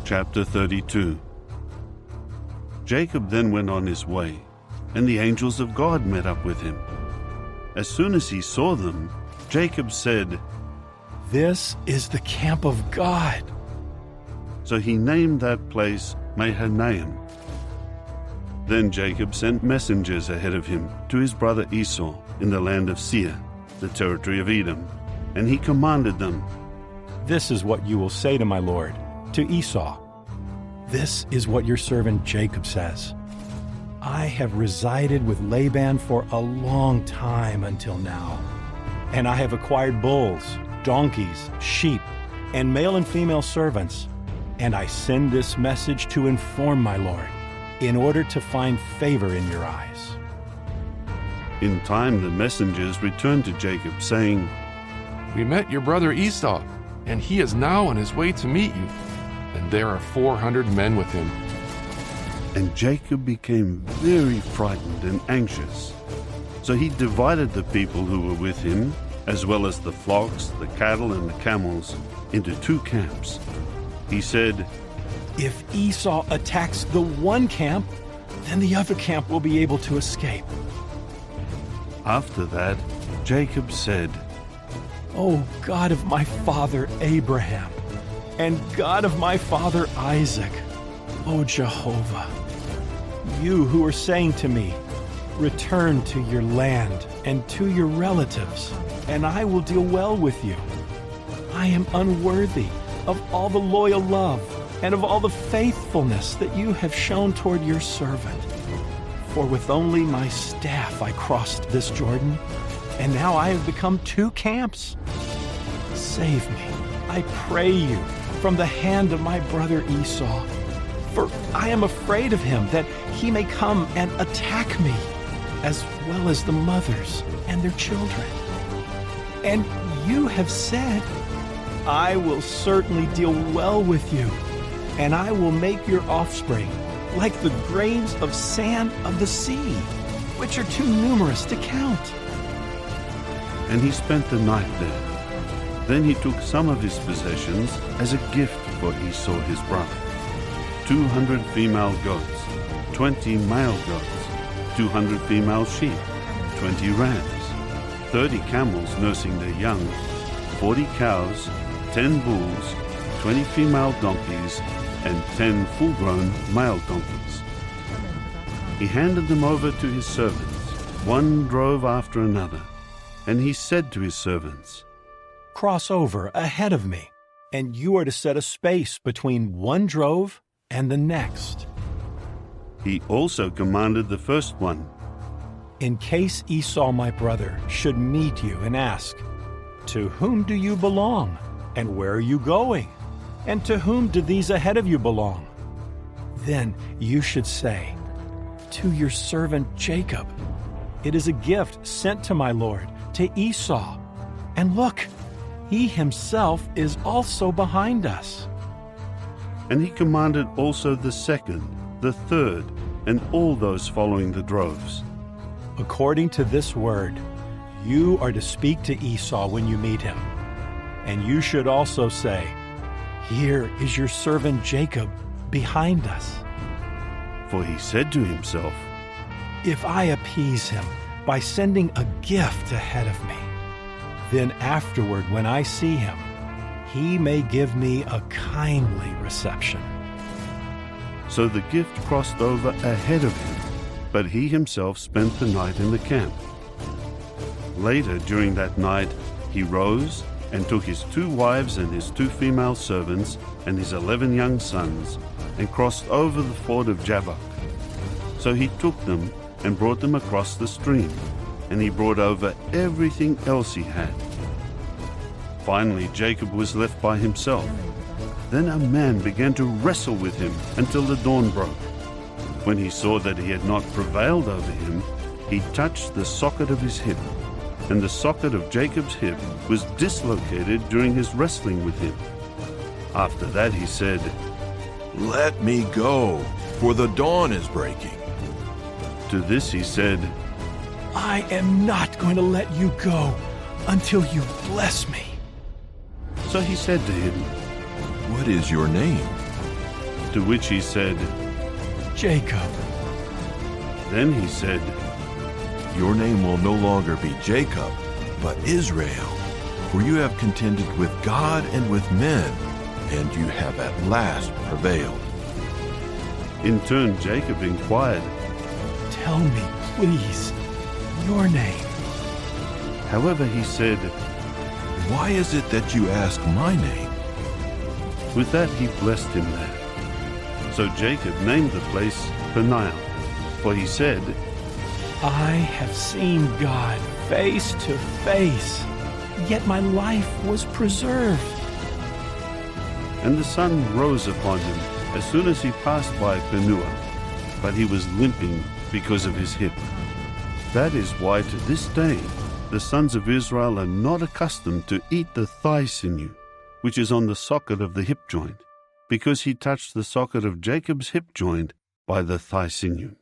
Chapter 32. Jacob then went on his way, and the angels of God met up with him. As soon as he saw them, Jacob said, "This is the camp of God." So he named that place Naʹim. Then Jacob sent messengers ahead of him to his brother Esäu in the land of Seဣr, the territory of Edomn, and he commanded them, "This is what you will say to my lord, to Esäu. This is what your servant Jacob says. I have resided with Laban for a long time until now, and I have acquired bulls, donkeys, sheep, and male and female servants. And I send this message to inform my lord, in order to find favor in your eyes." In time the messengers returned to Jacob, saying, "We met your brother Esäu, and he is now on his way to meet you, and there are 400 men with him." And Jacob became very frightened and anxious. So he divided the people who were with him, as well as the flocks, the cattle, and the camels, into 2 camps. He said, "If Esäu attacks the one camp, then the other camp will be able to escape." After that, Jacob said, "O God of my father Abraham, and God of my father Isaac, O Jehovah, you who are saying to me, 'Return to your land and to your relatives, and I will deal well with you,' I am unworthy of all the loyal love and of all the faithfulness that you have shown toward your servant. For with only my staff I crossed this Jordan, and now I have become 2 camps. Save me, I pray you, from the hand of my brother Esäu, for I am afraid of him, that he may come and attack me, as well as the mothers and their children. And you have said, 'I will certainly deal well with you, and I will make your offspring like the grains of sand of the sea, which are too numerous to count.'" and he spent the night there. Then he took some of his possessions as a gift for Esäu his brother: 200 female goats, 20 male goats, 200 female sheep, 20 rams, 30 camels nursing their young, 40 cows, 10 bulls, 20 female donkeys, and 10 full-grown male donkeys. He handed them over to his servants, one drove after another, and he said to his servants, "Cross over ahead of me, and you are to set a space between one drove and the next." He also commanded the first one, "In case Esäu my brother should meet you and ask, 'To whom do you belong, and where are you going? And to whom do these ahead of you belong?' Then you should say, 'To your servant Jacob. It is a gift sent to my lord, to Esäu. And look, he himself is also behind us.'" And he commanded also the second, the third, and all those following the droves. "According to this word, you are to speak to Esäu when you meet him. And you should also say, 'Here is your servant Jacob behind us.'" For he said to himself, "If I appease him by sending a gift ahead of me, then afterward when I see him, he may give me a kindly reception." So the gift crossed over ahead of him, but he himself spent the night in the camp. Later during that night he rose and took his 2 wives and his 2 female servants and his 11 young sons, and crossed over the ford of Jabbok. So he took them and brought them across the stream, and he brought over everything else he had. Finally Jacob was left by himself. Then a man began to wrestle with him until the dawn broke. When he saw that he had not prevailed over him, he touched the socket of his hip, and the socket of Jacob's hip was dislocated during his wrestling with him. After that he said, "Let me go, for the dawn is breaking." To this he said, "I am not going to let you go until you bless me." So he said to him, "What is your name?" To which he said, Jacob. Then he said, Your name will no longer be Jacob, but Israel, for you have contended with God and with men, and you have at last prevailed. In turn Jacob inquired. Tell me, please, your name. However, he said, Why is it that you ask my name? With that he blessed him there. So Jacob named the place Peniel, for he said, I have seen God face to face, yet my life was preserved. And the sun rose upon him as soon as he passed by Peniel, but he was limping because of his hip. That is why to this day the sons of Israel are not accustomed to eat the thigh sinew, which is on the socket of the hip joint, because he touched the socket of Jacob's hip joint by the thigh sinew.